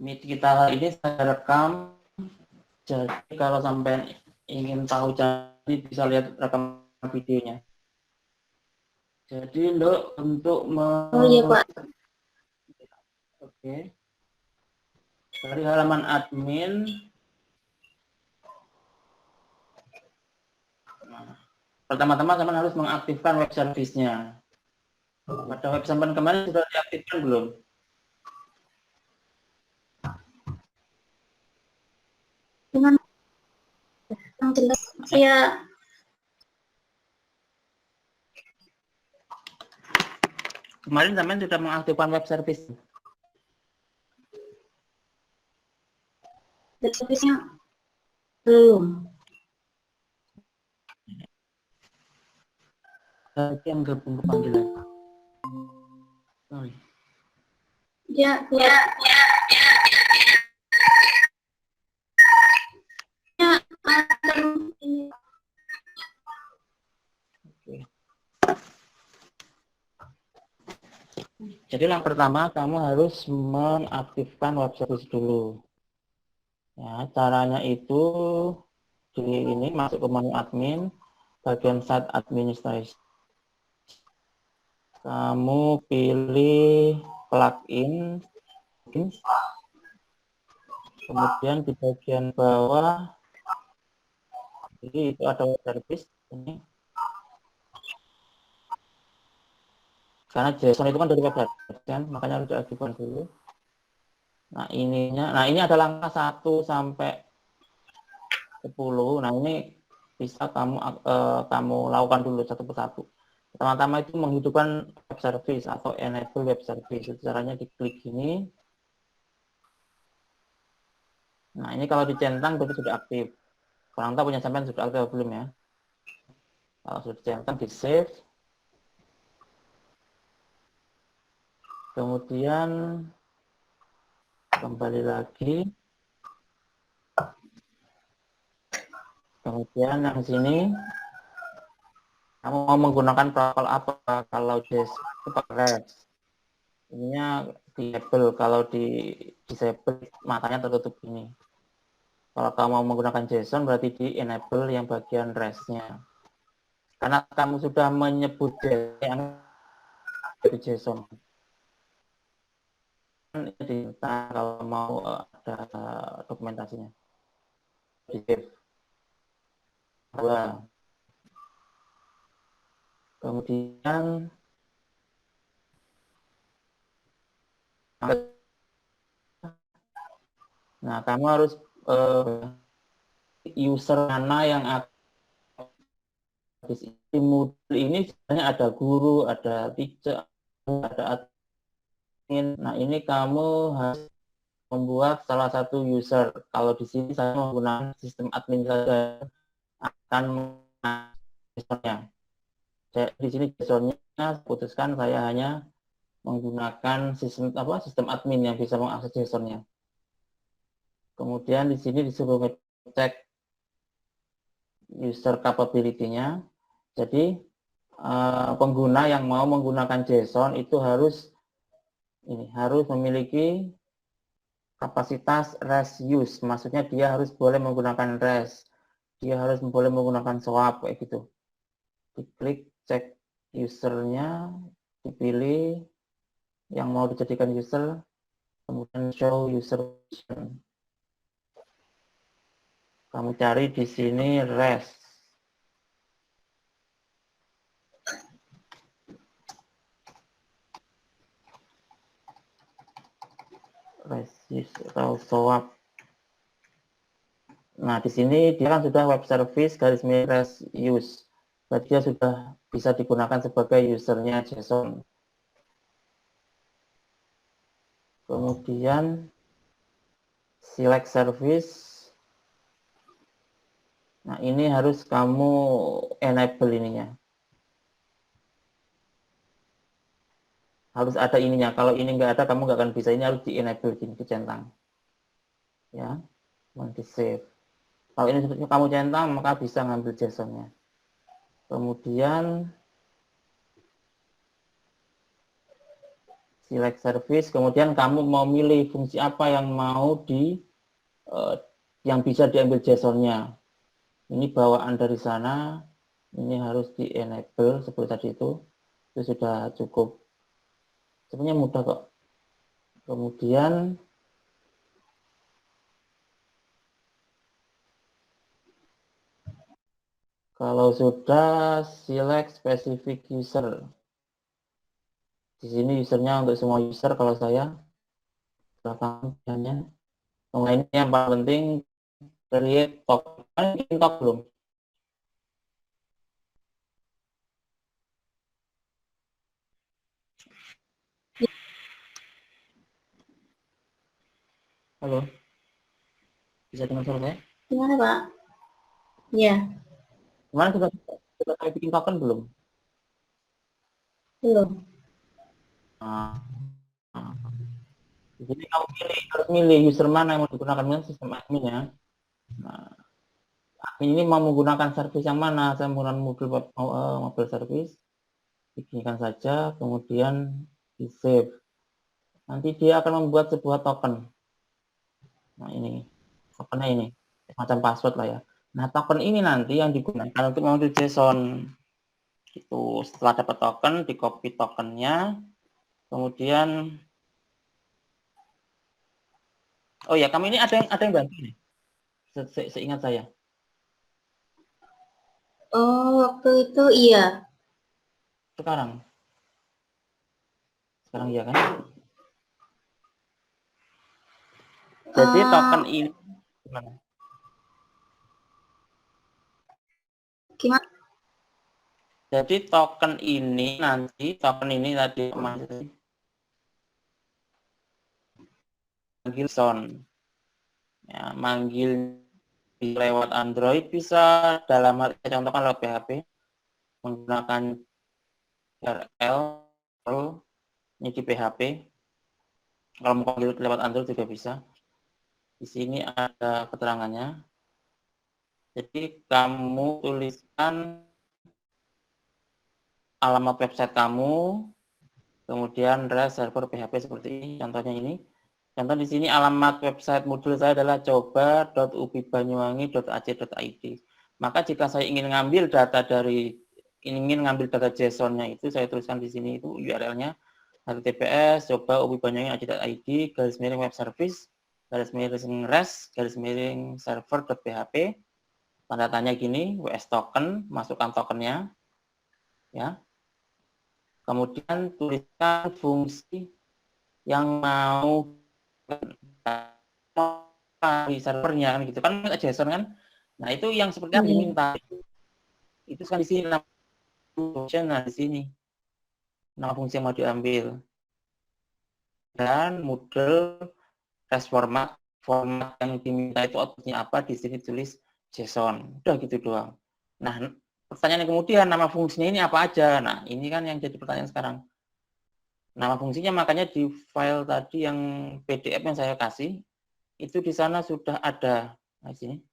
Meet kita ini saya rekam, jadi kalau sampai ingin tahu jadi bisa lihat rekam videonya. Jadi untuk Oh iya Pak. Oke. Dari halaman admin, pertama-tama teman harus mengaktifkan web service-nya. Pada web sampai kemarin sudah diaktifkan belum? Dengan yang jelas saya Kemarin teman sudah mengaktifkan web service. servisnya belum. Yang gabung ke panggilan. Sorry. Ya, Jadi yang pertama kamu harus mengaktifkan web service dulu. Ya, caranya itu di ini masuk ke menu admin, bagian site administration. Kamu pilih plugin, kemudian di bagian bawah, jadi itu ada web service ini. Karena JSON itu kan dari web service kan, makanya harus diaktifkan dulu. Nah ini ada langkah 1 sampai 10. Nah ini bisa kamu lakukan dulu satu persatu. Pertama-tama itu menghidupkan web service atau enable web service. Caranya diklik ini. Nah ini kalau dicentang berarti sudah aktif. Kurang tahu punya sampean sudah aktif atau belum ya. Kalau sudah dicentang di save. Kemudian kembali lagi. Kemudian yang sini kamu mau menggunakan protokol apa? Kalau JSON itu pakai REST. Ininya disable, kalau di disable matanya tertutup ini. Kalau kamu mau menggunakan JSON berarti di enable yang bagian REST-nya. Karena kamu sudah menyebut JSON. Kalau mau ada dokumentasinya. Di save. Kemudian nah kamu harus user mana yang di Moodle ini sebenarnya ada guru, ada teacher, ada admin. Nah ini kamu harus membuat salah satu user. Kalau di sini saya menggunakan sistem admin saja, akan JSON-nya. Di sini JSON-nya putuskan saya hanya menggunakan sistem admin yang bisa mengakses JSON-nya. Kemudian di sini disuruh ngecek user capability-nya. Jadi pengguna yang mau menggunakan JSON itu harus memiliki kapasitas REST use, maksudnya dia harus boleh menggunakan REST, dia harus boleh menggunakan SOAP kayak gitu. Diklik cek usernya, dipilih yang mau dijadikan user, kemudian show user. Kamu cari di sini REST. REST atau SOAP. Nah, di sini dia kan sudah web service garis miring REST use. Berarti dia sudah bisa digunakan sebagai usernya JSON. Kemudian select service. Nah, ini harus kamu enable ininya. Harus ada ininya. Kalau ini nggak ada, kamu nggak akan bisa. Ini harus di enable gini, dicentang. Ya, di save. Kalau ini kamu centang, maka bisa ngambil JSON-nya. Kemudian select service, kemudian kamu mau milih fungsi apa yang mau yang bisa diambil JSON-nya. Ini bawaan dari sana, ini harus di enable seperti tadi itu sudah cukup. Sebenarnya mudah kok. Kemudian kalau sudah select specific user, di sini usernya untuk semua user. Kalau saya belakang hanya ini yang paling penting, create token. Bikin token belum? Halo, bisa dengar suara saya? Gimana, Pak? Ya, Kemarin sudah saya bikin token belum? belum. Nah, nah. Jadi kamu harus milih user mana yang mau digunakan dengan sistem admin ya. Nah, admin ini mau menggunakan service yang mana? Saya menggunakan mobile service. Bikinkan saja, kemudian di save. Nanti dia akan membuat sebuah token. Nah ini, tokennya ini, semacam password lah ya. Nah token ini nanti yang digunakan untuk mengambil JSON. Itu setelah dapat token, di copy tokennya, kemudian, oh ya, kamu ini ada yang bantu nih, seingat saya. Oh, waktu itu iya. Sekarang iya kan? Jadi token ini gimana? Gimana? Jadi token ini nanti, tadi manggil son, ya, manggil lewat Android bisa, dalam hal contohkan lewat PHP menggunakan URL ini di PHP. Kalau mau panggil lewat Android juga bisa. Di sini ada keterangannya. Jadi kamu tuliskan alamat website kamu, kemudian server PHP seperti ini. Contohnya ini. Contoh di sini alamat website modul saya adalah coba.ubibanyuwangi.ac.id. Maka jika saya ingin ngambil data JSON-nya itu, saya tuliskan di sini itu URL-nya https coba.ubibanyuwangi.ac.id /web service /res server.php, tanda tanya gini, WS token, masukkan tokennya, ya. Kemudian tuliskan fungsi yang mau di servernya kan gitu kan, JSON kan. Nah itu yang seperti yang diminta itu kan di sini nama function, nah di sini nama fungsi yang mau diambil, dan model res format yang diminta itu outputnya apa, di sini tulis JSON, udah gitu doang. Nah pertanyaan kemudian, nama fungsinya ini apa aja? Nah ini kan yang jadi pertanyaan sekarang. Nama fungsinya makanya di file tadi yang PDF yang saya kasih itu di sana sudah ada. Nah, sini.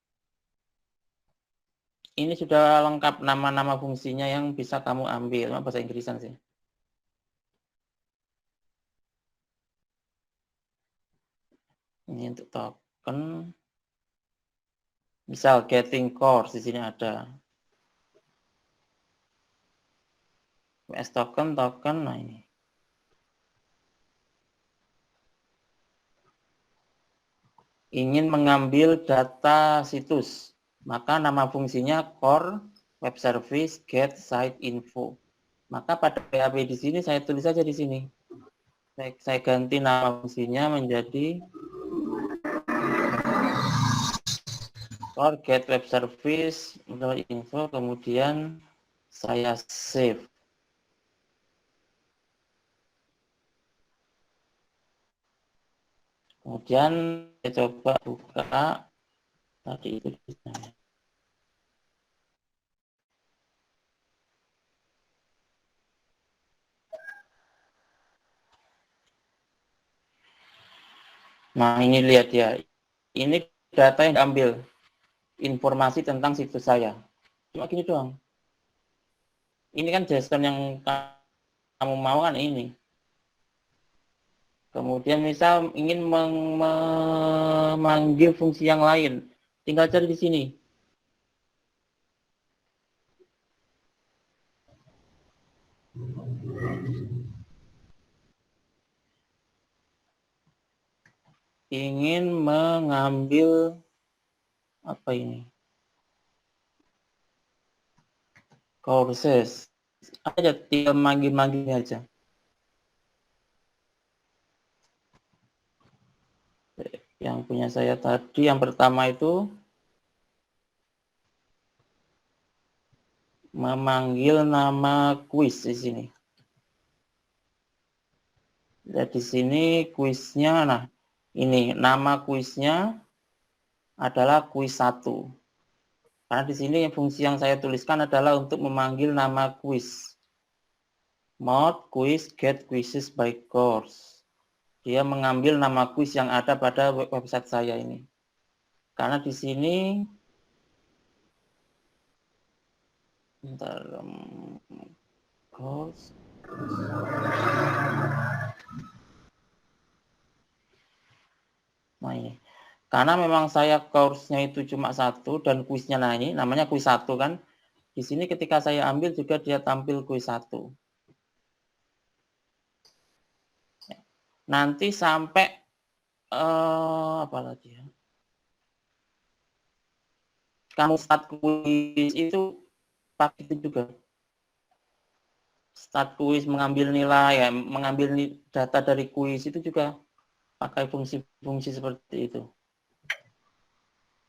Ini sudah lengkap nama-nama fungsinya yang bisa kamu ambil. Bahasa Inggrisan sih. Ini untuk token. Misal getting course di sini ada. WS token. Nah ini. Ingin mengambil data situs, maka nama fungsinya core web service get site info. Maka pada PHP di sini saya tulis saja di sini. Saya ganti nama fungsinya menjadi core get web service info, kemudian saya save. Kemudian saya coba buka tadi itu di sana. Nah ini lihat ya, ini data yang diambil, informasi tentang situs saya. Cuma gini doang. Ini kan JSON yang kamu mau kan ini. Kemudian misal ingin memanggil fungsi yang lain, tinggal cari di sini. Ingin mengambil apa ini? Courses. Aja tinggal manggil-manggil aja. Yang punya saya tadi yang pertama itu memanggil nama kuis di sini. Lihat di sini kuisnya, nah ini nama kuisnya adalah kuis 1. Karena di sini fungsi yang saya tuliskan adalah untuk memanggil nama kuis. Mode quiz get quizzes by course. Dia mengambil nama kuis yang ada pada website saya ini. Karena di sini bentar, course. Nah ini. Karena memang saya course-nya itu cuma 1 dan kuisnya nah ini namanya kuis 1 kan. Di sini ketika saya ambil juga dia tampil kuis 1. Nanti sampai apa lagi ya? Kamu start kuis itu pakai itu juga. Start kuis mengambil nilai ya, mengambil data dari kuis itu juga pakai fungsi-fungsi seperti itu.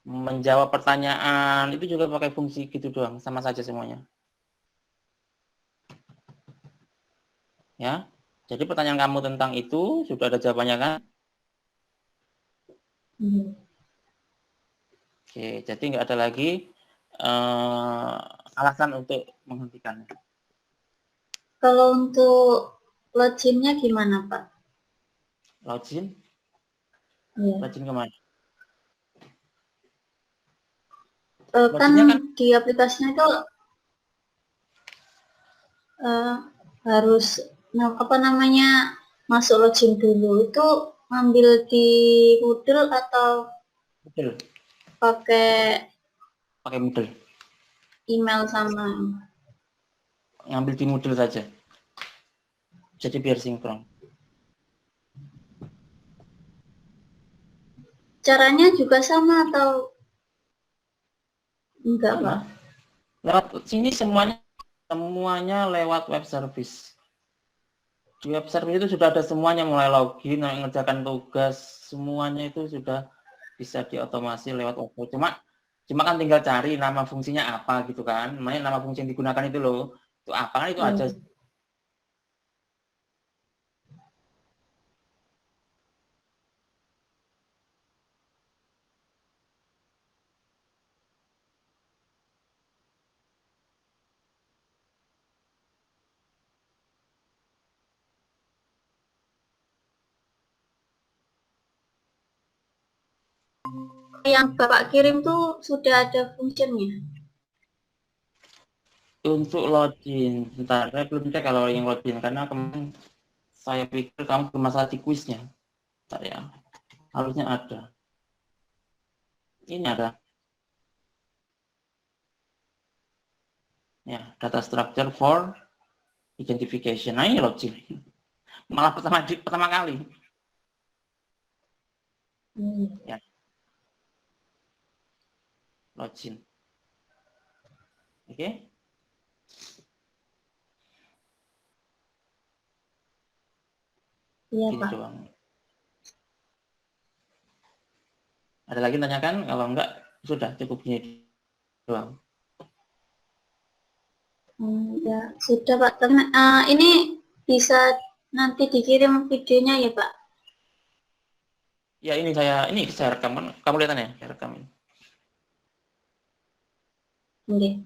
Menjawab pertanyaan itu juga pakai fungsi gitu doang, sama saja semuanya. Ya. Jadi pertanyaan kamu tentang itu sudah ada jawabannya kan? Oke, jadi nggak ada lagi alasan untuk menghentikannya. Kalau untuk loginnya gimana, Pak? Login? Iya. Login kemana? Kan Loginnya kan di aplikasinya itu harus apa namanya masuk login dulu. Itu ngambil di Moodle atau Moodle. pakai Pakai Moodle. email sama? Ngambil di Moodle saja. Jadi biar sinkron. Caranya juga sama atau enggak, Pak? Lewat sini semuanya lewat web service. Di web service itu sudah ada semuanya, mulai login, mengerjakan tugas, semuanya itu sudah bisa diotomasi lewat OVO. Cuma kan tinggal cari nama fungsinya apa gitu kan. Namanya nama fungsi yang digunakan itu loh. Itu apa kan itu aja. Yang Bapak kirim tuh sudah ada fungsinya. Untuk login, bentar, saya belum cek kalau yang login karena kemarin saya pikir kamu bermasalah di kuisnya. Bentar ya, harusnya ada. Ini ada. Ya, data structure for identification. Nah, ini login. Malah pertama kali. Ya. Login. Oke. Iya, Gini Pak. doang. Ada lagi tanyakan? Kalau enggak, sudah cukup gini doang. Ya, sudah Pak. Ini bisa nanti dikirim videonya ya Pak? Ya ini saya rekam kan. Kamu lihat ya, saya rekam ini. Oke.